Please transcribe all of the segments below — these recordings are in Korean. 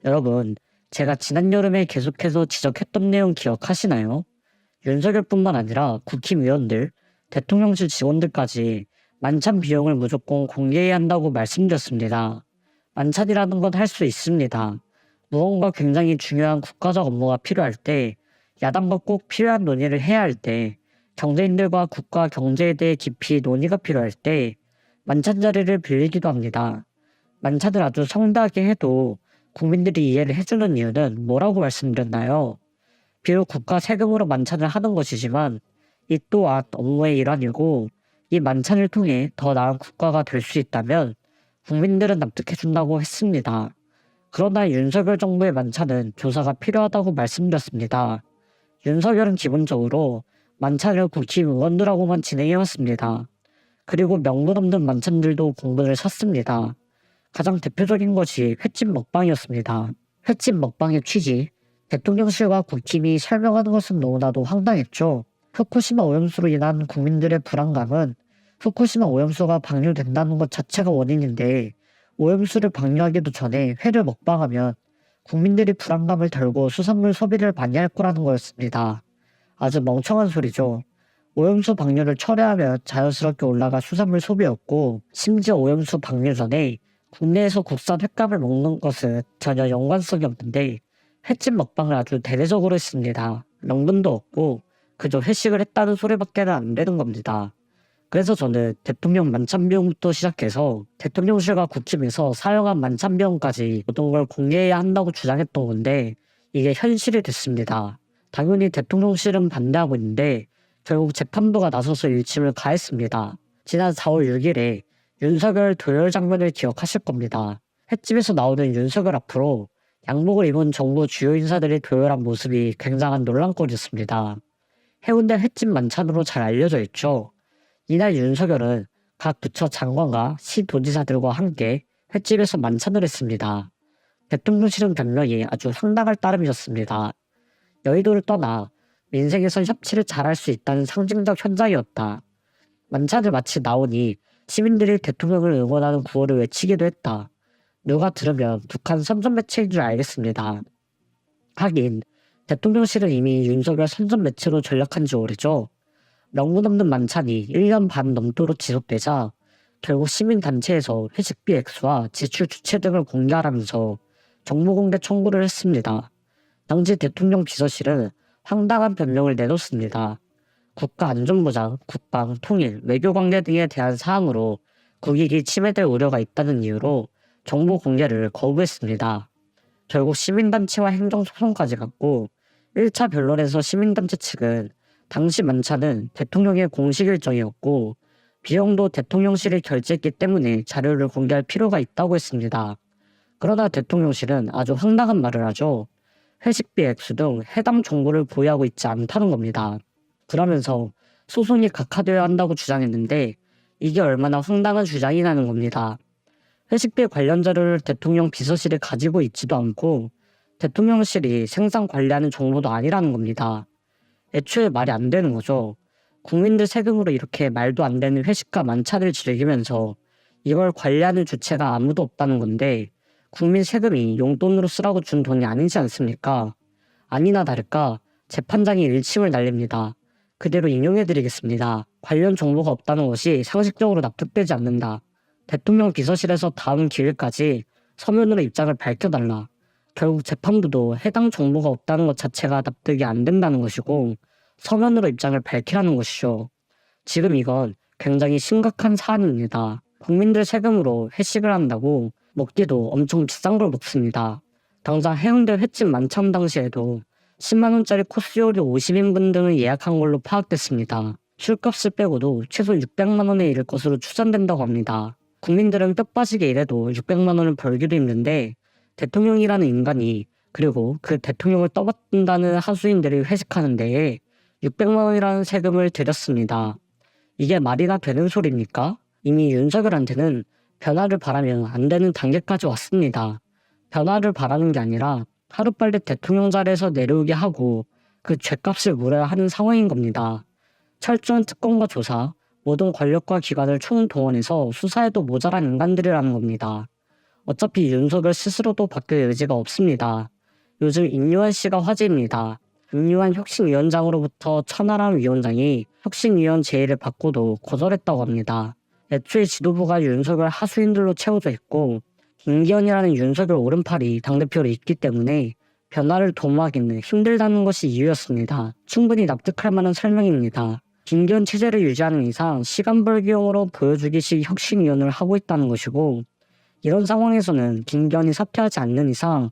여러분, 제가 지난 여름에 계속해서 지적했던 내용 기억하시나요? 윤석열뿐만 아니라 국힘의원들, 대통령실 직원들까지 만찬 비용을 무조건 공개해야 한다고 말씀드렸습니다. 만찬이라는 건 할 수 있습니다. 무언가 굉장히 중요한 국가적 업무가 필요할 때, 야당과 꼭 필요한 논의를 해야 할 때, 경제인들과 국가 경제에 대해 깊이 논의가 필요할 때, 만찬 자리를 빌리기도 합니다. 만찬을 아주 성대하게 해도 국민들이 이해를 해주는 이유는 뭐라고 말씀드렸나요? 비록 국가 세금으로 만찬을 하는 것이지만 이 또한 업무의 일환이고 이 만찬을 통해 더 나은 국가가 될 수 있다면 국민들은 납득해준다고 했습니다. 그러나 윤석열 정부의 만찬은 조사가 필요하다고 말씀드렸습니다. 윤석열은 기본적으로 만찬을 국힘 의원들하고만 진행해왔습니다. 그리고 명분 없는 만찬들도 공분을 샀습니다. 가장 대표적인 것이 횟집 먹방이었습니다. 횟집 먹방의 취지, 대통령실과 국힘이 설명하는 것은 너무나도 황당했죠. 후쿠시마 오염수로 인한 국민들의 불안감은 후쿠시마 오염수가 방류된다는 것 자체가 원인인데 오염수를 방류하기도 전에 회를 먹방하면 국민들이 불안감을 덜고 수산물 소비를 많이 할 거라는 거였습니다. 아주 멍청한 소리죠. 오염수 방류를 철회하면 자연스럽게 올라갈 수산물 소비였고 심지어 오염수 방류 전에 국내에서 국산 횟감을 먹는 것은 전혀 연관성이 없는데 횟집 먹방을 아주 대대적으로 했습니다. 명분도 없고 그저 회식을 했다는 소리밖에는 안 되는 겁니다. 그래서 저는 대통령 만찬비용부터 시작해서 대통령실과 국힘에서 사용한 만찬비용까지 모든 걸 공개해야 한다고 주장했던 건데 이게 현실이 됐습니다. 당연히 대통령실은 반대하고 있는데 결국 재판부가 나서서 일침을 가했습니다. 지난 4월 6일에 윤석열 도열 장면을 기억하실 겁니다. 횟집에서 나오는 윤석열 앞으로 양복을 입은 정부 주요 인사들이 도열한 모습이 굉장한 논란거리였습니다. 해운대 횟집 만찬으로 잘 알려져 있죠. 이날 윤석열은 각 부처 장관과 시도지사들과 함께 횟집에서 만찬을 했습니다. 대통령실은 변명이 아주 황당할 따름이었습니다. 여의도를 떠나 민생에선 협치를 잘할 수 있다는 상징적 현장이었다. 만찬을 마치 나오니 시민들이 대통령을 응원하는 구호를 외치기도 했다. 누가 들으면 북한 선전 매체인 줄 알겠습니다. 하긴 대통령실은 이미 윤석열 선전 매체로 전락한 지 오래죠. 명분 없는 만찬이 1년 반 넘도록 지속되자 결국 시민단체에서 회식비 액수와 지출 주체 등을 공개하라면서 정보공개 청구를 했습니다. 당시 대통령 비서실은 황당한 변명을 내놓습니다. 국가안전보장, 국방, 통일, 외교관계 등에 대한 사항으로 국익이 침해될 우려가 있다는 이유로 정보 공개를 거부했습니다. 결국 시민단체와 행정소송까지 갔고 1차 변론에서 시민단체 측은 당시 만찬은 대통령의 공식 일정이었고 비용도 대통령실이 결제했기 때문에 자료를 공개할 필요가 있다고 했습니다. 그러나 대통령실은 아주 황당한 말을 하죠. 회식비 액수 등 해당 정보를 보유하고 있지 않다는 겁니다. 그러면서 소송이 각하되어야 한다고 주장했는데 이게 얼마나 황당한 주장이라는 겁니다. 회식비 관련 자료를 대통령 비서실이 가지고 있지도 않고 대통령실이 생산 관리하는 정보도 아니라는 겁니다. 애초에 말이 안 되는 거죠. 국민들 세금으로 이렇게 말도 안 되는 회식과 만찬을 즐기면서 이걸 관리하는 주체가 아무도 없다는 건데 국민 세금이 용돈으로 쓰라고 준 돈이 아니지 않습니까? 아니나 다를까 재판장이 일침을 날립니다. 그대로 인용해드리겠습니다. 관련 정보가 없다는 것이 상식적으로 납득되지 않는다. 대통령 비서실에서 다음 기일까지 서면으로 입장을 밝혀달라. 결국 재판부도 해당 정보가 없다는 것 자체가 납득이 안 된다는 것이고 서면으로 입장을 밝히라는 것이죠. 지금 이건 굉장히 심각한 사안입니다. 국민들 세금으로 회식을 한다고 먹기도 엄청 비싼 걸 먹습니다. 당장 해운대 횟집 만찬 당시에도 10만원짜리 코스 요리 50인분 등을 예약한 걸로 파악됐습니다. 술값을 빼고도 최소 600만원에 이를 것으로 추산된다고 합니다. 국민들은 뼈 빠지게 일해도 600만원을 벌기도 힘든데 대통령이라는 인간이 그리고 그 대통령을 떠받든다는 하수인들이 회식하는 데에 600만원이라는 세금을 들였습니다. 이게 말이나 되는 소리입니까? 이미 윤석열한테는 변화를 바라면 안 되는 단계까지 왔습니다. 변화를 바라는 게 아니라 하루빨리 대통령 자리에서 내려오게 하고 그 죗값을 물어야 하는 상황인 겁니다. 철저한 특검과 조사, 모든 권력과 기관을 총동원해서 수사해도 모자란 인간들이라는 겁니다. 어차피 윤석열 스스로도 바뀔 의지가 없습니다. 요즘 임요한 씨가 화제입니다. 임요한 혁신위원장으로부터 천하람 위원장이 혁신위원 제의를 받고도 거절했다고 합니다. 애초에 지도부가 윤석열 하수인들로 채워져 있고 김기현이라는 윤석열 오른팔이 당대표로 있기 때문에 변화를 도모하기는 힘들다는 것이 이유였습니다. 충분히 납득할 만한 설명입니다. 김기현 체제를 유지하는 이상 시간 벌기용으로 보여주기식 혁신위원을 하고 있다는 것이고, 이런 상황에서는 김기현이 사퇴하지 않는 이상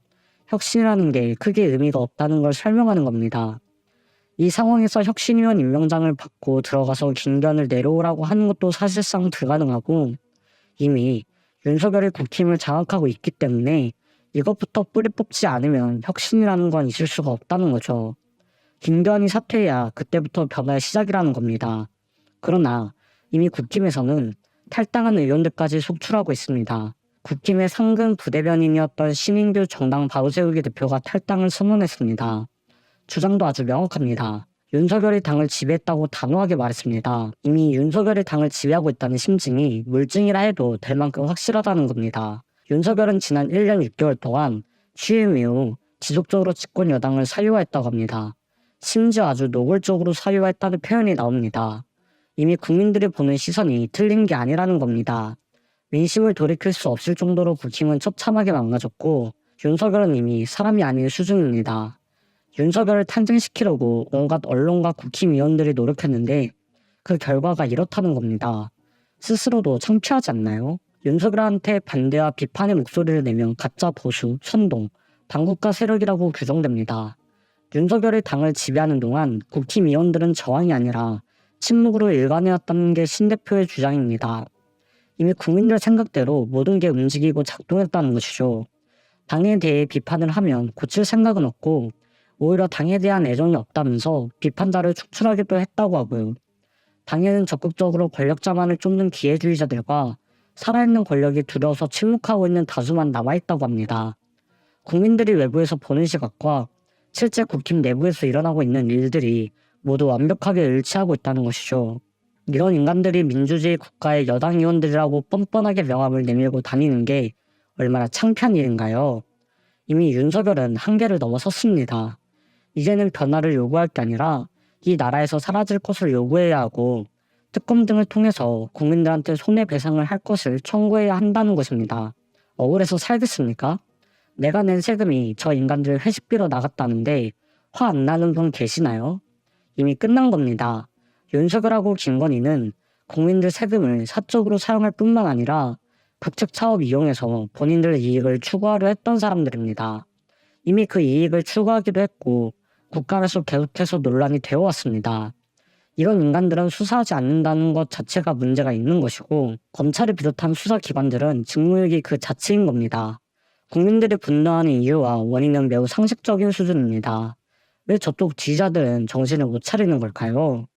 혁신이라는 게 크게 의미가 없다는 걸 설명하는 겁니다. 이 상황에서 혁신위원 임명장을 받고 들어가서 김기현을 내려오라고 하는 것도 사실상 불가능하고, 이미 윤석열이 국힘을 장악하고 있기 때문에 이것부터 뿌리 뽑지 않으면 혁신이라는 건 있을 수가 없다는 거죠. 김기현이 사퇴해야 그때부터 변화의 시작이라는 겁니다. 그러나 이미 국힘에서는 탈당한 의원들까지 속출하고 있습니다. 국힘의 상근 부대변인이었던 신인규 정당 바우세우기 대표가 탈당을 선언했습니다. 주장도 아주 명확합니다. 윤석열이 당을 지배했다고 단호하게 말했습니다. 이미 윤석열이 당을 지배하고 있다는 심증이 물증이라 해도 될 만큼 확실하다는 겁니다. 윤석열은 지난 1년 6개월 동안 취임 이후 지속적으로 집권 여당을 사유화했다고 합니다. 심지어 아주 노골적으로 사유화했다는 표현이 나옵니다. 이미 국민들이 보는 시선이 틀린 게 아니라는 겁니다. 민심을 돌이킬 수 없을 정도로 국힘은 처참하게 망가졌고, 윤석열은 이미 사람이 아닌 수준입니다. 윤석열을 탄생시키려고 온갖 언론과 국힘 위원들이 노력했는데 그 결과가 이렇다는 겁니다. 스스로도 창피하지 않나요? 윤석열한테 반대와 비판의 목소리를 내면 가짜 보수, 선동, 반국가 세력이라고 규정됩니다. 윤석열이 당을 지배하는 동안 국힘 위원들은 저항이 아니라 침묵으로 일관해왔다는 게 신 대표의 주장입니다. 이미 국민들 생각대로 모든 게 움직이고 작동했다는 것이죠. 당에 대해 비판을 하면 고칠 생각은 없고 오히려 당에 대한 애정이 없다면서 비판자를 축출하기도 했다고 하고요. 당에는 적극적으로 권력자만을 쫓는 기회주의자들과 살아있는 권력이 두려워서 침묵하고 있는 다수만 남아있다고 합니다. 국민들이 외부에서 보는 시각과 실제 국힘 내부에서 일어나고 있는 일들이 모두 완벽하게 일치하고 있다는 것이죠. 이런 인간들이 민주주의 국가의 여당 의원들이라고 뻔뻔하게 명함을 내밀고 다니는 게 얼마나 창피한 일인가요? 이미 윤석열은 한계를 넘어섰습니다. 이제는 변화를 요구할 게 아니라 이 나라에서 사라질 것을 요구해야 하고 특검 등을 통해서 국민들한테 손해배상을 할 것을 청구해야 한다는 것입니다. 억울해서 살겠습니까? 내가 낸 세금이 저 인간들 회식비로 나갔다는데 화 안 나는 분 계시나요? 이미 끝난 겁니다. 윤석열하고 김건희는 국민들 세금을 사적으로 사용할 뿐만 아니라 국책 차업 이용해서 본인들 이익을 추구하려 했던 사람들입니다. 이미 그 이익을 추구하기도 했고 국가에서 계속해서 논란이 되어왔습니다. 이런 인간들은 수사하지 않는다는 것 자체가 문제가 있는 것이고, 검찰을 비롯한 수사기관들은 직무유기 그 자체인 겁니다. 국민들이 분노하는 이유와 원인은 매우 상식적인 수준입니다. 왜 저쪽 지지자들은 정신을 못 차리는 걸까요?